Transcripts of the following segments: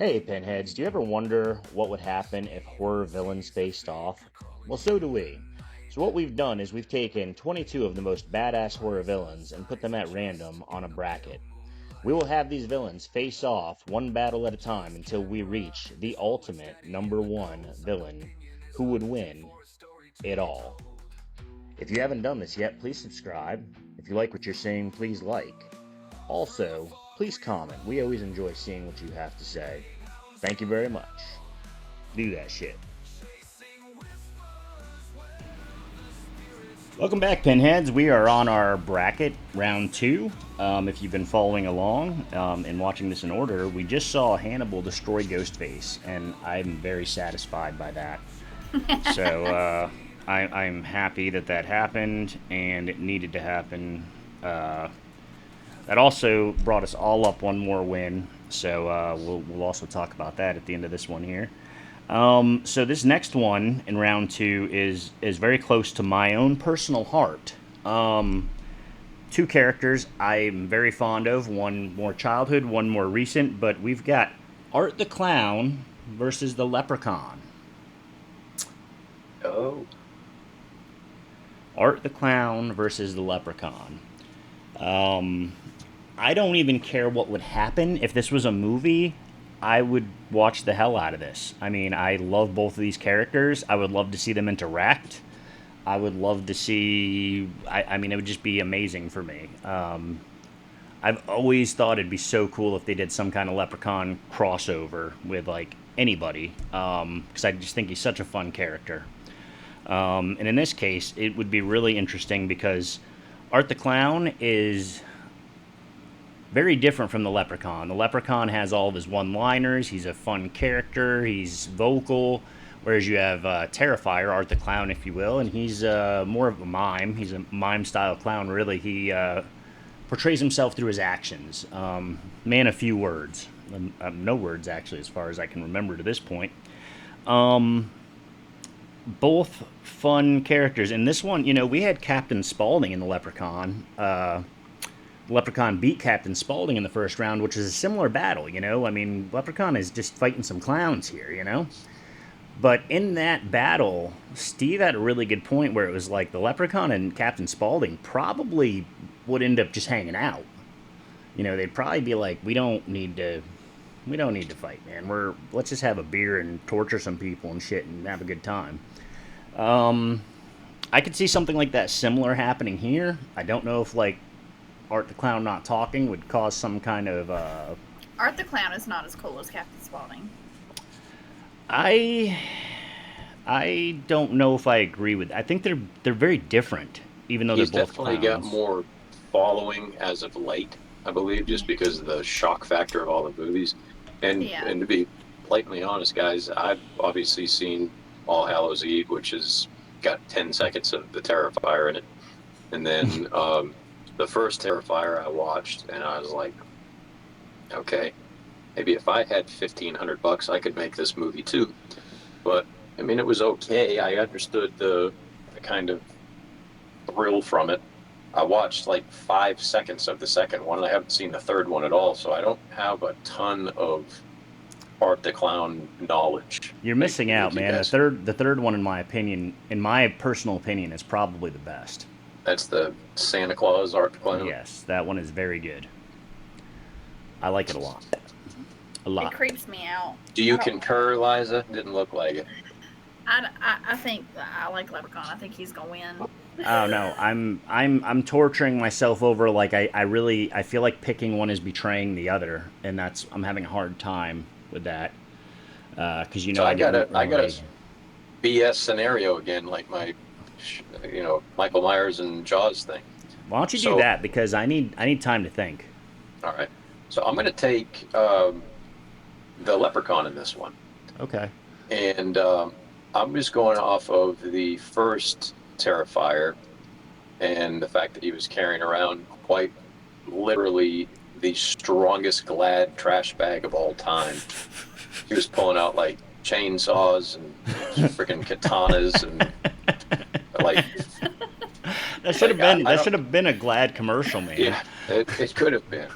Hey Pinheads, do you ever wonder what would happen if horror villains faced off? Well, so do we. So what we've done is we've taken 22 of the most badass horror villains and put them at random on a bracket. We will have these villains face off one battle at a time until we reach the ultimate number one villain who would win it all. If you haven't done this yet, please subscribe. If you like what you're seeing, please like. Also, please comment. We always enjoy seeing what you have to say. Thank you very much. Do that shit. Welcome back, Pinheads. We are on our bracket, round two. If you've been following along and watching this in order, we just saw Hannibal destroy Ghostface, and I'm very satisfied by that. So I'm happy that that happened, and it needed to happen. That also brought us all up one more win, so we'll also talk about that at the end of this one here. So this next one in round two is very close to my own personal heart. Two characters I'm very fond of, one more childhood, one more recent, but we've got Art the Clown versus the Leprechaun. Oh. Art the Clown versus the Leprechaun. I don't even care what would happen. If this was a movie, I would watch the hell out of this. I mean, I love both of these characters. I would love to see them interact. I would love to see... I mean, it would just be amazing for me. I've always thought it'd be so cool if they did some kind of Leprechaun crossover with, like, anybody. Because I just think he's such a fun character. And in this case, it would be really interesting because Art the Clown is very different from the Leprechaun. The Leprechaun has all of his one-liners. He's a fun character. He's vocal. Whereas you have Terrifier, Art the Clown, if you will, and he's more of a mime. He's a mime-style clown, really. He portrays himself through his actions. Man, a few words. No words, actually, as far as I can remember to this point. Both fun characters. In this one, you know, we had Captain Spaulding in the Leprechaun. Leprechaun beat Captain Spaulding in the first round, which is a similar battle, you know? I mean, Leprechaun is just fighting some clowns here, you know? But in that battle, Steve had a really good point where it was like the Leprechaun and Captain Spaulding probably would end up just hanging out. You know, they'd probably be like, we don't need to fight, man. Let's just have a beer and torture some people and shit and have a good time. I could see something like that similar happening here. I don't know if, like, Art the Clown not talking would cause some kind of... Art the Clown is not as cool as Captain Spaulding. I don't know if I agree with... I think they're very different, even though they're both clowns. He's definitely got more following as of late, I believe, just because of the shock factor of all the movies. And to be blatantly honest, guys, I've obviously seen All Hallows Eve, which has got 10 seconds of the Terrifier in it. And then... the first Terrifier I watched, and I was like, okay, maybe if I had $1,500, I could make this movie too. But, I mean, it was okay. I understood the kind of thrill from it. I watched like 5 seconds of the second one, and I haven't seen the third one at all, so I don't have a ton of Art the Clown knowledge. You're missing out, man. The third one, in my personal opinion, is probably the best. That's the Santa Claus Art the Clown? Yes, that one is very good. I like it a lot. A lot. It creeps me out. Do you concur, Liza? Didn't look like it. I think I like Leprechaun. I think he's gonna win. Oh no, I'm torturing myself over, like, I feel like picking one is betraying the other, and I'm having a hard time with that. Because you know, so I got a BS scenario again, like my Michael Myers and Jaws thing. Why don't you do that? Because I need time to think. All right. So I'm going to take the Leprechaun in this one. Okay. And I'm just going off of the first Terrifier and the fact that he was carrying around quite literally the strongest Glad trash bag of all time. He was pulling out like chainsaws and freaking katanas and like that should have been a Glad commercial, man. Yeah, it could have been.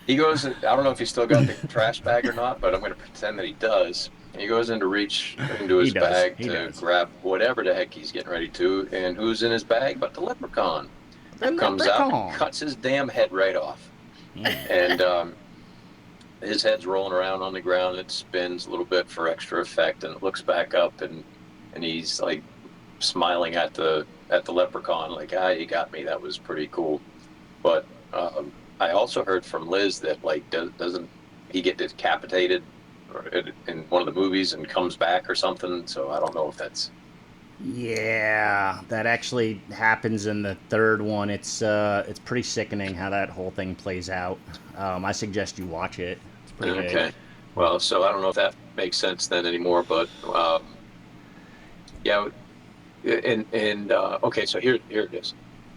He goes, I don't know if he still got the trash bag or not, but I'm going to pretend that he does. He goes in to reach into He his does. bag He to does. grab whatever the heck he's getting ready to, and who's in his bag but the leprechaun, The who comes out and leprechaun. cuts his damn head right off. And his head's rolling around on the ground. It spins a little bit for extra effect, and it looks back up, and he's like smiling at the leprechaun, like, ah, you got me. That was pretty cool. But I also heard from Liz that like doesn't he get decapitated in one of the movies and comes back or something? So I don't know if that's Yeah, that actually happens in the third one. It's pretty sickening how that whole thing plays out. I suggest you watch it. It's pretty good. okay. Well, so I don't know if that makes sense then anymore, but yeah, and okay, so here it is.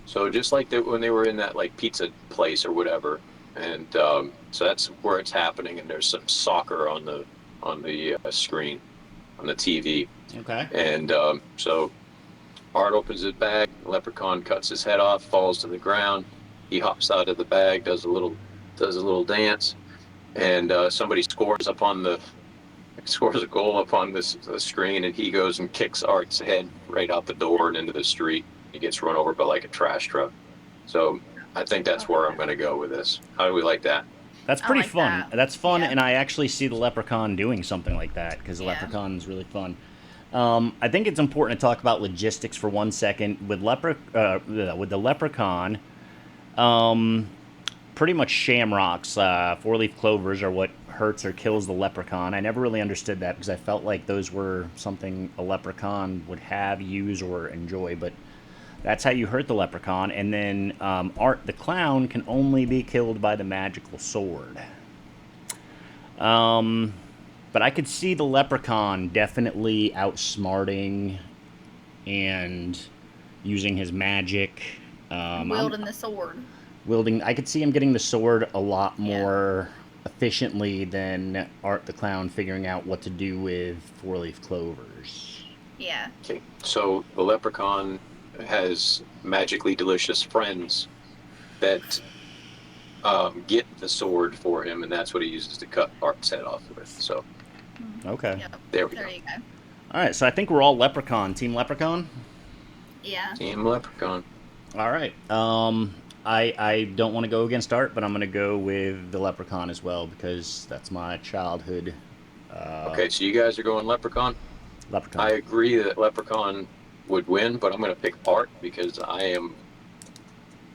So just like when they were in that like pizza place or whatever, and so that's where it's happening, and there's some soccer on the screen on the TV, Okay. and so Art opens his bag, Leprechaun cuts his head off, falls to the ground. He hops out of the bag, does a little dance, and somebody scores a goal up on this the screen, and he goes and kicks Art's head right out the door and into the street. He gets run over by like a trash truck. So I think I that's like where I'm that. going to go with this. How do we like that? That's I pretty like fun. that. That's fun, Yeah. and I actually see the Leprechaun doing something like that because the Yeah. Leprechaun is really fun. I think it's important to talk about logistics for 1 second with the Leprechaun. Pretty much shamrocks, four-leaf clovers are what hurts or kills the leprechaun. I never really understood that because I felt like those were something a leprechaun would have, use, or enjoy. But that's how you hurt the leprechaun. And then Art the clown can only be killed by the magical sword. But I could see the leprechaun definitely outsmarting and using his magic. I'm Wielding the sword. wielding. I could see him getting the sword a lot Yeah. more efficiently than Art the Clown figuring out what to do with four-leaf clovers. Yeah. Okay. So the leprechaun has magically delicious friends that get the sword for him, and that's what he uses to cut Art's head off with. So Okay. Yep. there we There go. you go. All right. So I think we're all Leprechaun. Team Leprechaun. Yeah. Team Leprechaun. All right. I don't want to go against Art, but I'm going to go with the Leprechaun as well because that's my childhood Okay, so you guys are going Leprechaun. Leprechaun. I agree that Leprechaun would win, but I'm going to pick Art because I am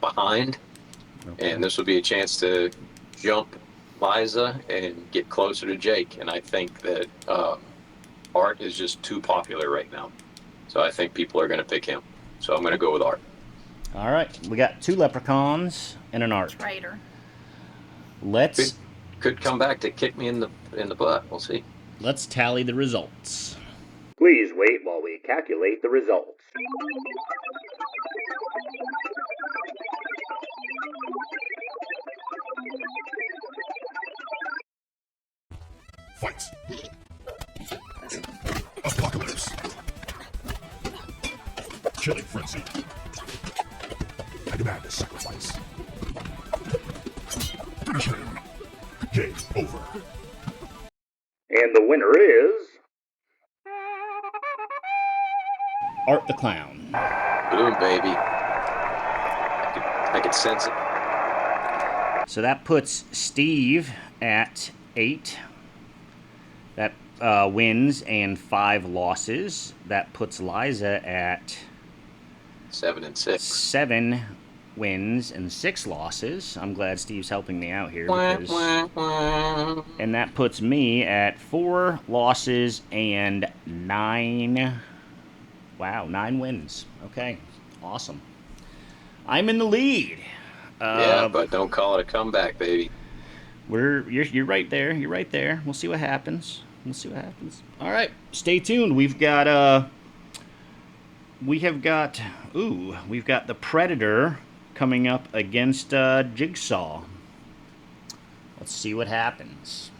behind, Okay. and this will be a chance to jump Liza and get closer to Jake. And I think that Art is just too popular right now, so I think people are going to pick him. So I'm going to go with Art. All right. We got two Leprechauns and an Art. Traitor. Let's Could come back to kick me in the butt. We'll see. let's tally the results. Please wait while we calculate the results. Fight! Apocalypse! Killing frenzy! I demand a sacrifice. Finish him! Game over. And the winner is Art the Clown. Boom, baby. I could sense it. So that puts Steve at 8. That wins and 5 losses. That puts Liza at 7 and 6. 7 wins and 6 losses. I'm glad Steve's helping me out here Wah, because wah, wah. and that puts me at 4 losses and 9. Wow, 9 wins. Okay, awesome. I'm in the lead. Yeah, but don't call it a comeback, baby. You're right there. You're right there. We'll see what happens. We'll see what happens. All right, stay tuned. We've got the Predator coming up against Jigsaw. Let's see what happens.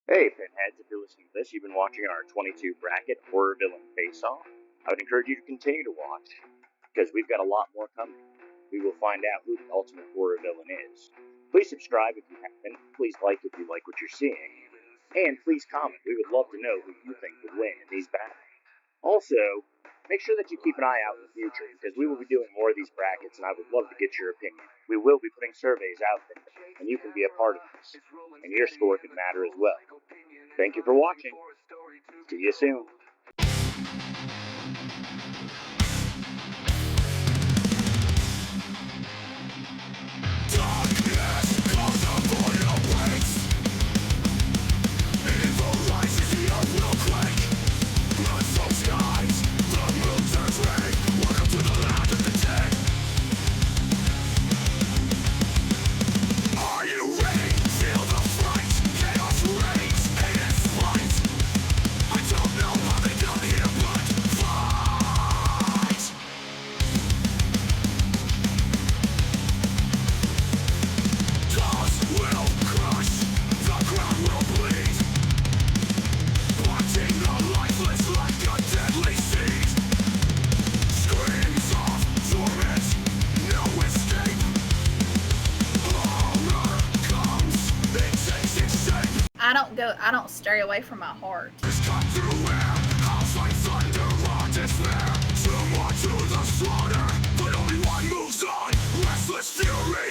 Hey, Pinheads, if you're listening to this, you've been watching our 22 bracket horror villain face-off. I would encourage you to continue to watch because we've got a lot more coming. We will find out who the ultimate horror villain is. Please subscribe if you haven't. Please like if you like what you're seeing. And please comment. We would love to know who you think would win in these battles. Also, make sure that you keep an eye out in the future, because we will be doing more of these brackets, and I would love to get your opinion. We will be putting surveys out there, and you can be a part of this, and your score can matter as well. Thank you for watching. See you soon. I don't stray away from my heart. Despair, to the slaughter, but only one moves on, restless fury.